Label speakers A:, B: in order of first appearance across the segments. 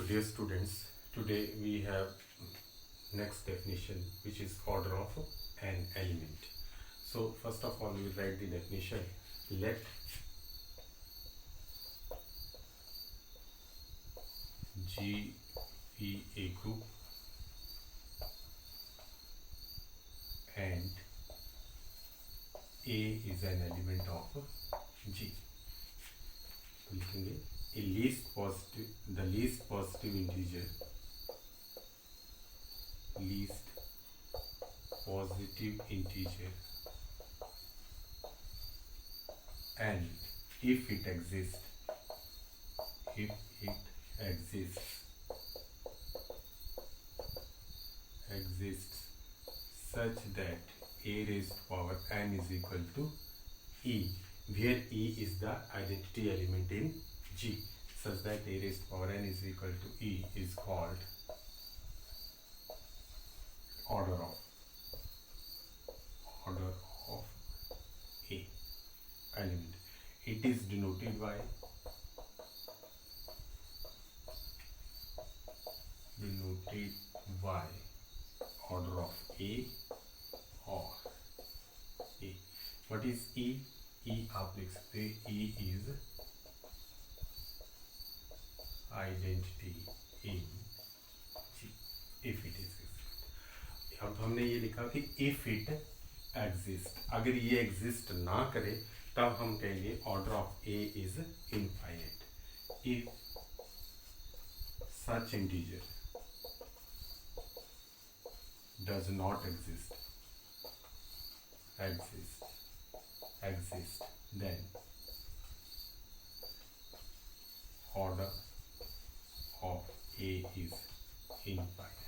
A: So dear students, today we have next definition, which is order of an element. So first of all we will write the definition. Let G be a group and A is an element of G. तो लिखेंगे the least positive integer and if it exists such that a raised to power n is equal to e, where e is the identity element in G, such that a raised to power n is equal to e is called order of a element. It is denoted by order of a or a. What is e? E आप लिख सकते हैं, e is identity in G if it exists. अब हमने ये लिखा कि if it exists, अगर ये exist ना करे तब हम कहेंगे order of a is infinite. If such integer does not exist, then order of a is infinite.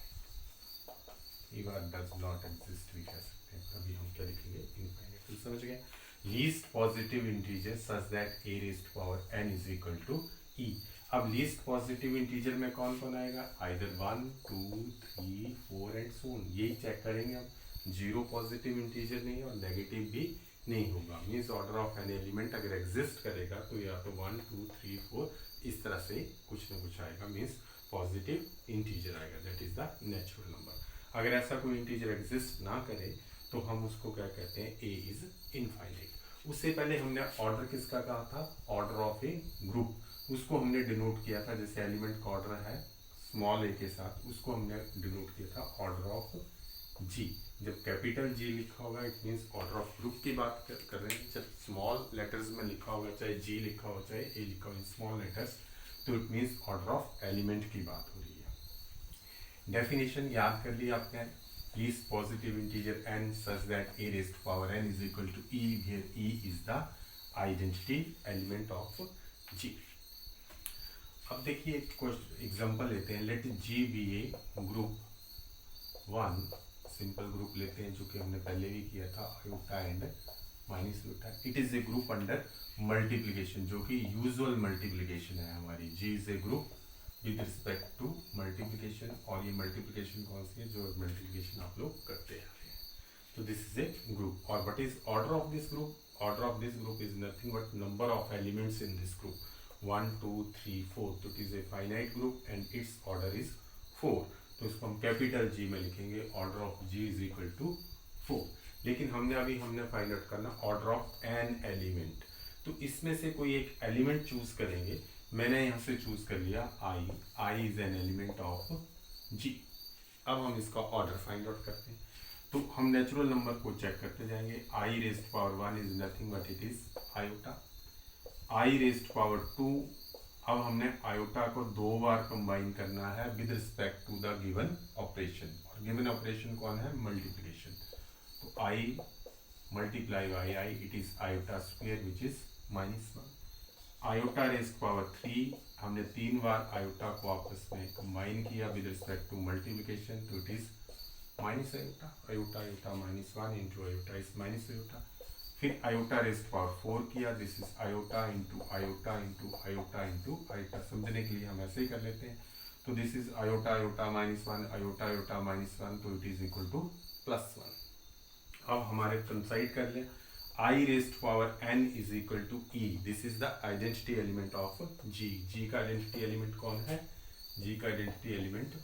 A: ये बात does not exist भी कह सकते हैं, अभी हम क्या लिखेंगे infinite. तो समझ गए? Least positive integer such that a raised to power n is equal to e. अब लीस्ट पॉजिटिव इंटीजर में कौन कौन आएगा? Either 1, 2, 3, 4 and so on. यही चेक करेंगे हम. जीरो पॉजिटिव इंटीजर नहीं और नेगेटिव भी नहीं होगा. Means order of an element अगर एग्जिस्ट करेगा तो या तो 1, 2, 3, 4 इस तरह से कुछ ना कुछ आएगा. मीन्स पॉजिटिव इंटीजर आएगा. That is the natural number. अगर ऐसा कोई इंटीजर एग्जिस्ट ना करे तो हम उसको क्या कहते हैं? ए इज इनफाइनाइट. उससे पहले हमने ऑर्डर किसका कहा था? Order of A group. उसको हमने डिनोट किया था, जैसे एलिमेंट का ऑर्डर है स्मॉल ए के साथ, उसको हमने डिनोट किया था ऑर्डर ऑफ जी. जब कैपिटल जी लिखा होगा it means order of group की बात कर रहे हैं. जब स्मॉल लेटर्स में लिखा होगा, चाहे जी लिखा हो चाहे ए लिखा हो इन स्मॉल लेटर्स, तो it means order of element की बात हो रही है. डेफिनेशन याद कर लिया आपने. Least positive integer n such that a raised to power n is equal to e, where e is the identity element of G. अब देखिए एक एग्जांपल लेते हैं. Let G be a group 1. Simple group लेते हैं जो कि हमने पहले भी किया था, iota and minus iota. It is a group under multiplication, जो कि यूजुअल मल्टीप्लिकेशन है हमारी. G is a group with respect to multiplication. और ये मल्टीप्लिकेशन कौन सी है? जो मल्टीप्लिकेशन आप लोग करते हैं. तो दिस इज ए ग्रुप. और what is order of this group? Order of this group is nothing but number of elements in this group. 1, 2, 3, 4. तो it is a finite group and its order is 4. तो इसको हम capital G में लिखेंगे. Order of G is equal to 4. लेकिन हमने find out करना order of an element. तो इसमें से कोई एक एलिमेंट चूज करेंगे. मैंने यहाँ से चूज कर लिया I is an element of जी. अब हम इसका ऑर्डर फाइंड आउट करते हैं. तो हम नेचुरल नंबर को चेक करते जाएंगे. I raised power 1 is nothing but it is iota. I raised power 2. अब हमने आयोटा को 2 बार कंबाइन करना है with respect to the given operation. और गिवन ऑपरेशन कौन है? मल्टीप्लिकेशन. तो I multiply by i, it is iota square which is -1. Iota raised power 3. हमने 3 बार आयोटा को आपस में कंबाइन किया विद रिस्पेक्ट टू मल्टीप्लिकेशन. तो it is minus iota. Iota iota -1 into iota is minus iota. फिर iota raised power 4 किया. This is iota into iota into iota into iota. समझने के लिए हम ऐसे ही कर लेते हैं. तो this is iota iota -1 iota iota -1. तो इट इज इक्वल टू +1. अब हमारे कंसाइड कर लें. I raised to power n is equal to e. This is the identity element of G. G का identity element कौन है? जी का आइडेंटिटी एलिमेंट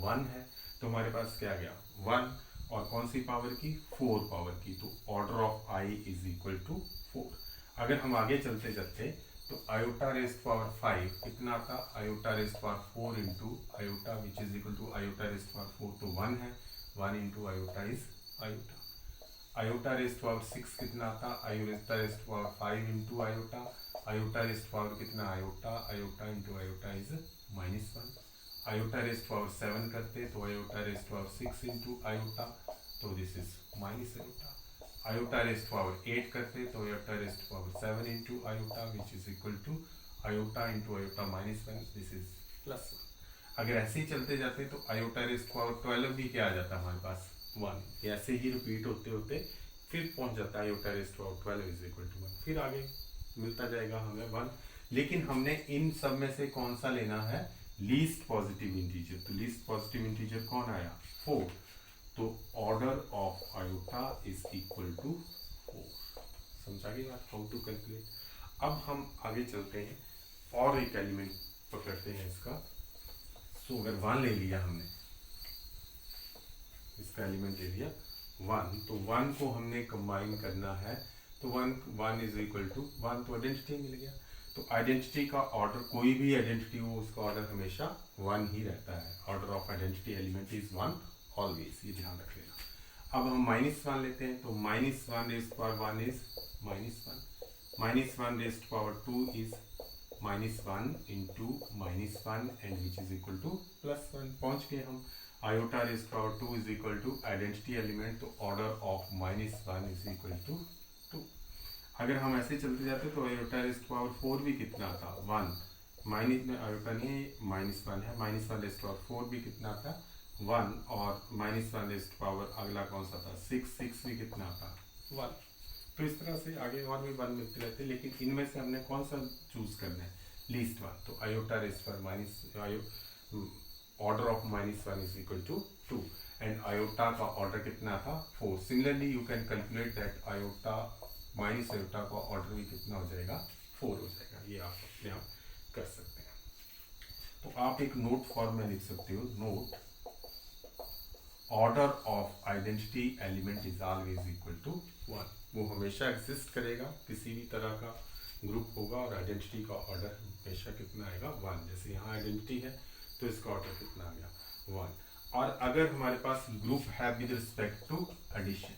A: 1 है, तो हमारे पास क्या गया 1 और कौन सी पावर की 4 पावर की, तो order of i is equal to 4। अगर हम आगे चलते चलते तो आयोटा रेस्ट पावर 5 कितना आता, iota raised power 4 into iota which is equal to iota raised power 4 तो 1 है, 1 into iota is iota. Iota raised power 6 कितना आता, iota raised power 5 into iota, iota raised power कितना iota, iota into iota is -1। Iota raised power 7 करते तो iota raised power 6 into iota, तो this is -iota. Iota raised power 8 करते तो iota raised power 7 into iota which is equal to iota into iota -1, this is +1। अगर ऐसे ही चलते जाते तो आयोटा रेस्ट पावर 12 भी क्या आ जाता हमारे पास 1। ऐसे ही रिपीट होते होते फिर पहुंच जाता है iota raised power 12 is equal to 1, फिर आगे मिलता जाएगा हमें 1। लेकिन हमने इन सब में से कौन सा लेना है, लीस्ट पॉजिटिव इंटीजर। तो लीस्ट पॉजिटिव इंटीजर कौन आया 4, तो order of iota is equal to 4। समझा गया बात, हाउ टू कैलकुलेट। अब हम आगे चलते हैं और एक एलिमेंट पकड़ते हैं इसका। सो अगर 1 ले लिया हमने, इसका एलिमेंट ले लिया 1, तो 1 को हमने कंबाइन करना है, तो 1 इज इक्वल टू 1, तो आइडेंटिटी मिल गया। तो आइडेंटिटी का ऑर्डर, कोई भी आइडेंटिटी हो उसका ऑर्डर हमेशा 1 ही रहता है। Order of identity element is 1 always, ये ध्यान रख लेना। अब हम -1 लेते हैं, तो -1 raised power 1 is -1, -1 raised power 2 is -1 into -1 and which is equal to +1। पहुंच गए हम। Iota raised power 2 is equal to identity element, तो order of -1 is equal to 2। अगर हम ऐसे चलते जाते तो आयोटा रेज़्ड पावर 4 भी कितना था 1, माइनस में आयोटा नहीं है -1 है, -1 रेज़्ड पावर 4 भी कितना था 1, और -1 रेज़्ड पावर अगला कौन सा था 6 भी कितना था 1। तो इस तरह से आगे और भी 1 मिलते रहते हैं, लेकिन इनमें से हमने कौन सा चूज करना है, लीस्ट 1। तो iota raised power order of -1 is equal to 2 and iota का ऑर्डर कितना था 4। Similarly you can calculate that iota minus iota का ऑर्डर भी कितना हो जाएगा 4 हो जाएगा। ये आप अपने आप कर सकते हैं। तो आप एक नोट फॉर्म में लिख सकते हो, note order of identity element is always equal to 1। वो हमेशा एग्जिस्ट करेगा, किसी भी तरह का ग्रुप होगा और आइडेंटिटी का ऑर्डर हमेशा कितना आएगा 1। जैसे यहाँ आइडेंटिटी है तो इसका ऑर्डर कितना आ गया 1। और अगर हमारे पास ग्रुप है with respect to addition,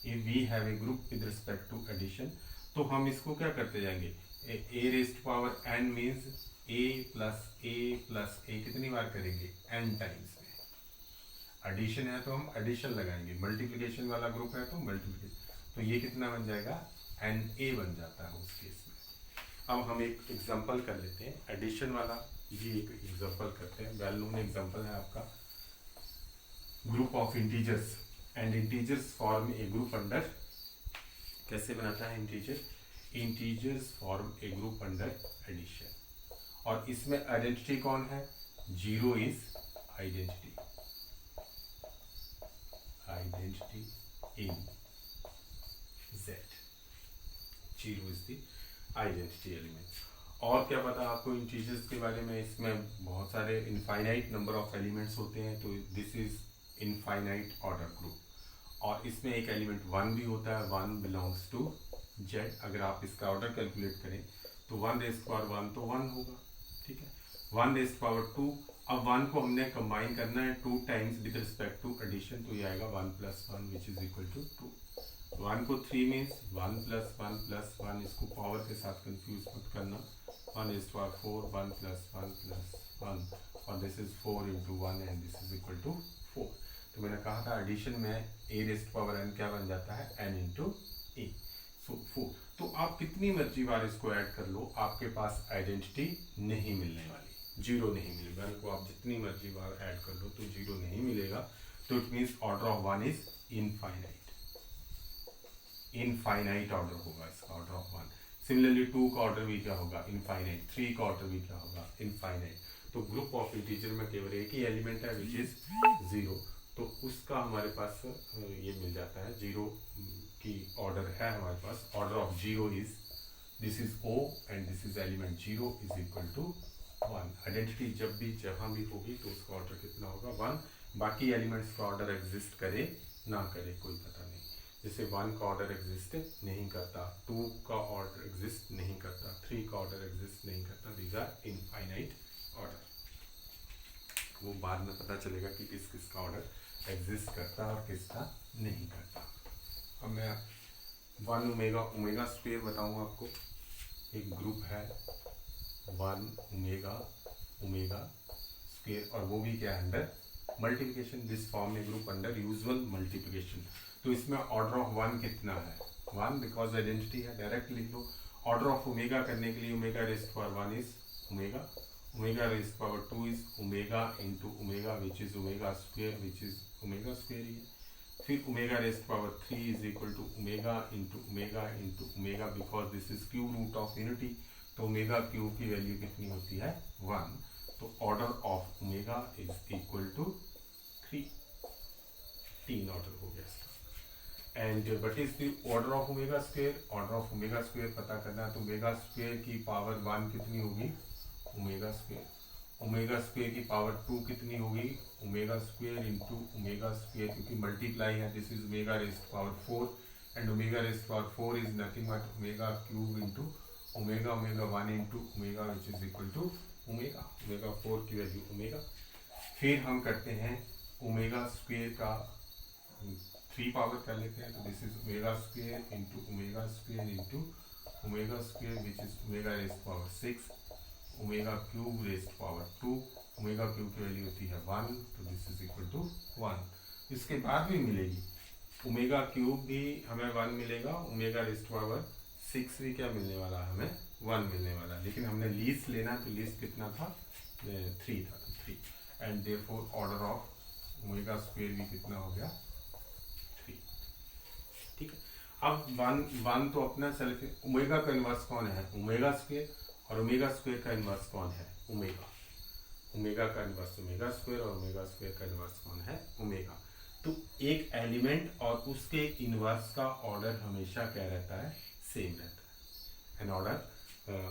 A: if we have a group with respect to addition, तो हम इसको क्या करते जाएंगे, a raised power n means a plus a कितनी बार करेंगे n टाइम्स में। एडिशन है तो हम एडिशन लगाएंगे, मल्टीप्लिकेशन वाला ग्रुप है तो मल्टीप्लिकेशन, तो ये कितना बन जाएगा na बन जाता है उस केस में। अब हम एक एग्जांपल कर लेते हैं एडिशन वाला, ये एक एग्जांपल करते हैं। वेल नोन एग्जांपल है आपका, group of integers and integers form A group under, कैसे बनाता है इंटीजर्स फॉर्म ए ग्रुप अंडर एडिशन, और इसमें आइडेंटिटी कौन है 0 is identity in Z, 0 is the identity element. और क्या पता आपको इंटीजर्स के बारे में, इसमें बहुत सारे इनफाइनाइट नंबर ऑफ एलिमेंट्स होते हैं, तो this is infinite order group, और इसमें एक एलिमेंट 1 भी होता है, 1 बिलोंग्स टू Z। अगर आप इसका ऑर्डर कैलकुलेट करें तो 1 रेज़्ड पावर 1 तो 1 होगा, ठीक है। 1 रेज़्ड पावर 2, अब 1 को हमने कंबाइन करना है 2 times with respect to addition, तो ये आएगा 1 + 1 विच इज इक्वल टू 2। 1 को 3 मीन्स 1 + 1 + 1, इसको पावर के साथ कंफ्यूज मत करना, 1 रेज़्ड पावर 4, 1 + 1 + 1, और this is 4 × 1 and this is equal to 4। तो मैंने कहा था एडिशन में a रेज़्ड पावर n क्या बन जाता है n × a, सो 4। तो आप कितनी मर्जी बार इसको ऐड कर लो, आपके पास आइडेंटिटी नहीं मिलने वाली, 0 नहीं मिलेगा। इनको आप जितनी मर्जी बार ऐड कर लो तो 0 नहीं मिलेगा। तो it means order of 1 is infinite order होगा इसका, ऑर्डर ऑफ 1। सिमिलरली 2 का ऑर्डर भी क्या होगा इनफाइनाइट, 3 का ऑर्डर भी क्या होगा इनफाइनाइट। तो ग्रुप ऑफ इंटीजर में केवल एक ही एलिमेंट है विच इज 0, तो उसका हमारे पास ये मिल जाता है 0 की ऑर्डर है हमारे पास। Order of 0 is, this is O and this is element 0 is equal to 1। Identity जब भी जहाँ भी होगी तो उसका ऑर्डर कितना होगा 1। बाकी एलिमेंट्स का ऑर्डर एग्जिस्ट करे ना करे कोई पता नहीं। जैसे 1 का ऑर्डर एग्जिस्ट नहीं करता, 2 का ऑर्डर एग्जिस्ट नहीं करता, 3 का ऑर्डर एग्जिस्ट नहीं करता। These are infinite order. वो बाद में पता चलेगा कि किस किस का ऑर्डर एग्जिस्ट करता और किसका नहीं करता। अब मैं 1 ओमेगा ओमेगा स्क्वायर बताऊँ आपको। एक ग्रुप है 1 ओमेगा ओमेगा स्क्वायर, और वो भी क्या है अंडर मल्टीप्लिकेशन। दिस फॉर्म में ग्रुप अंडर यूजुअल मल्टीप्लिकेशन। तो इसमें ऑर्डर ऑफ 1 कितना है 1, बिकॉज आइडेंटिटी है, डायरेक्ट लिख लो। ऑर्डर ऑफ ओमेगा करने के लिए omega raised power 1 is omega, omega raised power 2 is omega into omega which is omega square, which is omega square ही है। फिर omega raised power 3 is equal to omega into omega, because this is cube root of unity. तो omega cube की value कितनी होती है 1। तो order of omega is equal to 3। 3 order हो गया इसका। And what is the order of omega square? Order of omega square पता करना है तो ओमेगा स्क्वेयर की पावर 1 कितनी होगी ओमेगा स्क्वेयर। ओमेगा स्क्वेयर की पावर 2 कितनी होगी omega square into omega square, क्योंकि मल्टीप्लाई है। This is omega raised power 4 and omega raised power 4 is nothing but omega cube into omega 1 into omega which is equal to omega 4 की value omega. फिर हम करते हैं omega square का 3 power कर लेते हैं। तो this is omega square into omega square which is omega raised power 6, omega cube rest power 2, omega cube की वैल्यू होती है 1। तो दिस इज इक्वल टू 1। इसके बाद भी मिलेगी ओमेगा क्यूब भी हमें 1 मिलेगा, ओमेगा रेस्ट पावर 6 भी क्या मिलने वाला है हमें 1 मिलने वाला। लेकिन हमने लीस्ट लेना, तो लीस्ट कितना था 3 था, तो 3। And therefore order of omega square भी कितना हो गया 3। ठीक है। अब 1 तो अपना सेल्फ, ओमेगा का इनवर्स कौन है ओमेगा स्क्वेयर, और ओमेगा स्क्वेयर का इनवर्स कौन है ओमेगा। ओमेगा का इनवर्स ओमेगा स्क्वेयर और ओमेगा स्क्वेयर का इनवर्स कौन है ओमेगा। तो एक एलिमेंट और उसके इनवर्स का ऑर्डर हमेशा क्या रहता है सेम रहता है। An order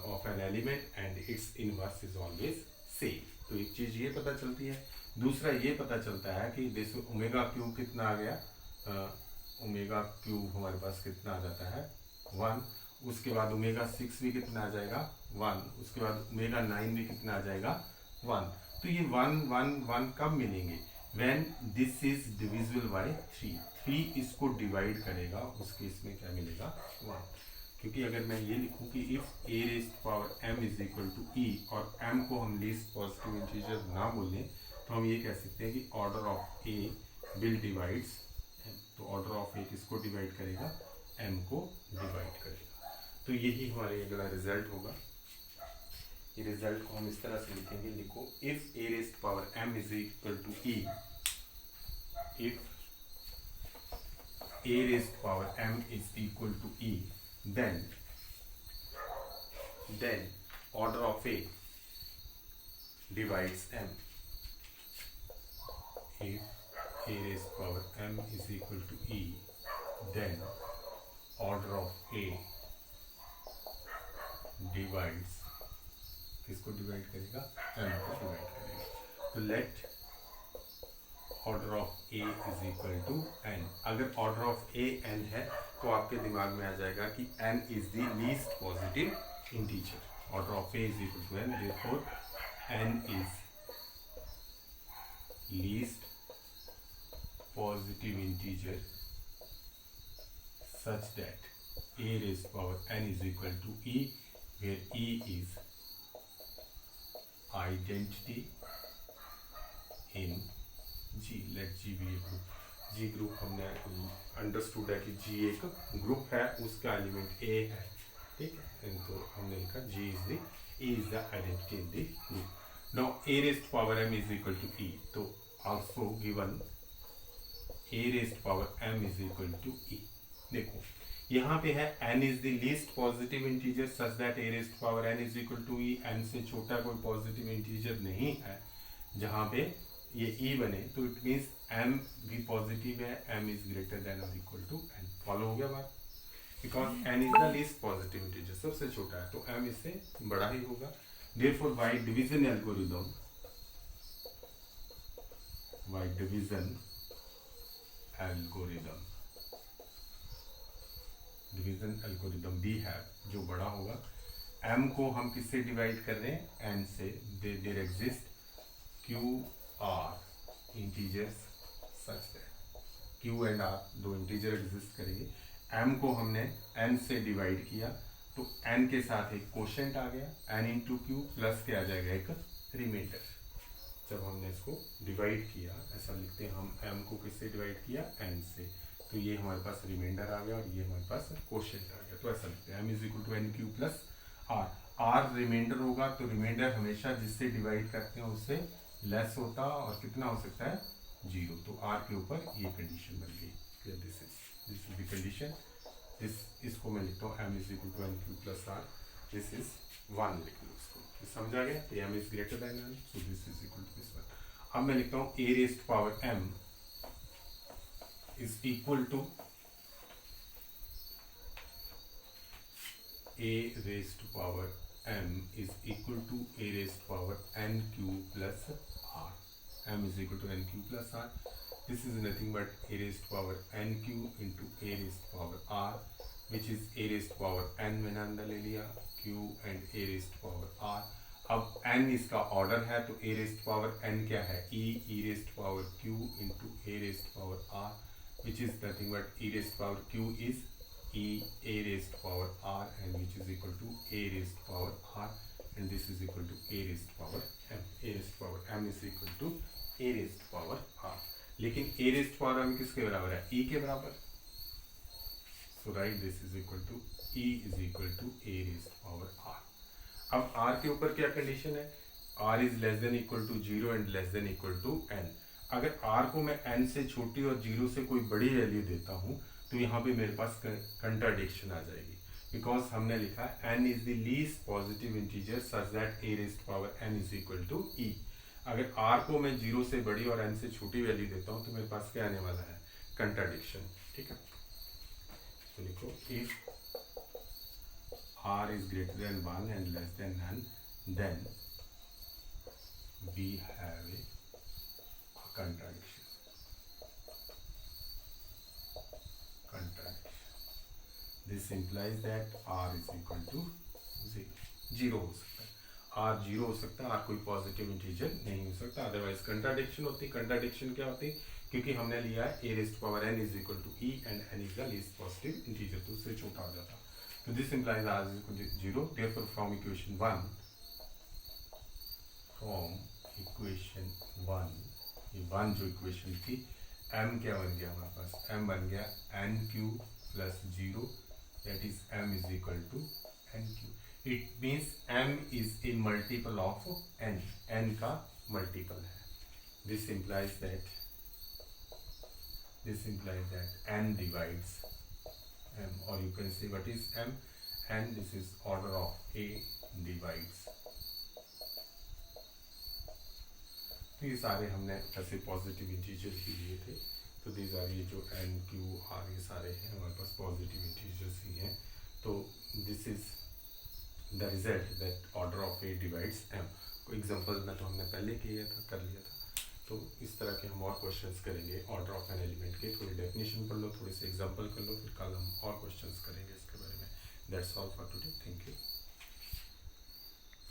A: of an element and its inverse is always same. तो एक चीज ये पता चलती है। दूसरा ये पता चलता है कि जैसे ओमेगा क्यूब कितना आ गया, ओमेगा क्यूब हमारे पास कितना आ जाता है 1। उसके बाद ओमेगा 6 भी कितना आ जाएगा 1। उसके बाद ओमेगा 9 भी कितना आ जाएगा 1। तो ये 1 1 1 कब मिलेंगे when this is divisible by 3 इसको डिवाइड करेगा, उस केस में क्या मिलेगा 1। क्योंकि अगर मैं ये लिखूं कि if a raised power m is equal to e और m को हम लीस्ट पॉजिटिव इंटीजर ना बोलें तो हम ये कह सकते हैं कि order of a will divides m। तो ऑर्डर ऑफ a किसको डिवाइड करेगा m को डिवाइड करेगा। तो यही हमारे अगला रिजल्ट होगा। ये रिजल्ट को हम इस तरह से लिखेंगे, लिखो if a raised power m is equal to e, if a raised power m is equal to e, then order of a divides m। if a raised power m is equal to e, then order of a divides, किसको divide करेगा m को divide करेगा। तो let order of a is equal to n। अगर order of a n है तो आपके दिमाग में आ जाएगा कि n is the least positive integer. Order of a is equal to n, therefore n is least positive integer such that a raised power n is equal to e, where e is identity in G। Let G भी एक group, G group हमने understood है कि G एक group है, उसका element A है। ठीक है, तो हमने लिखा G is the identity in the group. Now A raised power m is equal to E, तो also given A raised power m is equal to E। देखो यहाँ पे है n is the least positive integer such that A raised power n is equal to E। n से छोटा कोई positive integer नहीं है जहाँ पे ये e बने, तो इट मीन्स m भी पॉजिटिव है, m इज ग्रेटर देन और इक्वल टू n। फॉलो हो गया बात, because n is the least positive integer, सबसे छोटा है, तो m इससे बड़ा ही होगा। Therefore, by division algorithm we have, जो बड़ा होगा, m को हम किससे डिवाइड कर रहे हैं, n से. There exist q r integers such that q and r दो इंटीजर एग्जिस्ट करेंगे. m को हमने n से डिवाइड किया तो n के साथ एक कोशेंट आ गया, n इंटू क्यू प्लस के आ जाएगा एक रिमाइंडर. जब हमने इसको डिवाइड किया, ऐसा लिखते हैं हम, m को किससे डिवाइड किया, n से, तो ये हमारे पास रिमाइंडर आ गया और ये हमारे पास कोशेंट आ गया. तो ऐसा लिखते हैं m is equal to n q plus r. r remainder होगा तो रिमाइंडर हमेशा जिससे डिवाइड करते हैं उससे लेस होता और कितना हो सकता है, 0. तो r के ऊपर ये कंडीशन बन गई. This is the condition. इसको मैं लिखता हूँ m is equal to n q plus r. This is 1 लिख लो इसको. समझा गया. m is greater than n, so this is equal to this one. अब मैं लिखता हूँ a raised power m is equal to a raised power m is equal to a raised power n q plus r. m is equal to n q plus r. This is nothing but a raised power n q into a raised power r, which is a raised power n मैंने अंदर ले लिया, q and a raised power r. अब n इसका order है तो a raised power n क्या है, e raised power q into a raised power r, which is nothing but e raised power q is e a raised power r, and which is equal to a raised power r, and this is equal to a raised power m. a raised power m is equal to a raised power r. लेकिन a raised power m किसके बराबर है, e के बराबर. so write this is equal to e is equal to a raised power r. अब r के ऊपर क्या कंडीशन है, r is less than equal to 0 and less than equal to n. अगर r को मैं n से छोटी और 0 से कोई बड़ी वैल्यू देता हूँ तो यहाँ पे मेरे पास कंट्राडिक्शन आ जाएगी, बिकॉज हमने लिखा है n is the least positive integer such that a raised power n is equal to e. अगर r को मैं 0 से बड़ी और n से छोटी वैल्यू देता हूँ तो मेरे पास क्या आने वाला है, कंट्राडिक्शन. ठीक है, तो लिखो if r is greater than 1 and less than n, then we have a contradiction. This implies that r is equal to 0 हो सकता है. r 0 हो सकता है, r कोई पॉजिटिव इंटीजर नहीं हो सकता, अदरवाइज कंट्राडिक्शन होती. कंट्राडिक्शन क्या होती, क्योंकि हमने लिया है a raised power n is equal to e and n is the least positive integer, तो उससे छोटा हो जाता. तो this implies r is equal to 0. Therefore from equation 1, ये 1 जो इक्वेशन थी, m क्या बन गया हमारे पास, m बन गया n Q plus 0, that is m is equal to n Q. It means m is a multiple of n. n का मल्टीपल है. This implies that n divides m, or you can say what is m, and this is order of a divides. तो ये सारे हमने ऐसे positive integer ही लिए थे. तो दीज आर, ये जो n q r ये सारे हैं हमारे पास पॉजिटिव इंटीजर्स ही हैं. तो this is the result that order of A divides m. कोई एग्जांपल में तो हमने पहले किया था, कर लिया था. तो इस तरह के हम और क्वेश्चंस करेंगे ऑर्डर ऑफ एन एलिमेंट के. थोड़ी डेफिनेशन पढ़ लो, थोड़े से एग्जांपल कर लो, फिर कल हम और क्वेश्चंस करेंगे इसके बारे में. That's all for today. Thank you.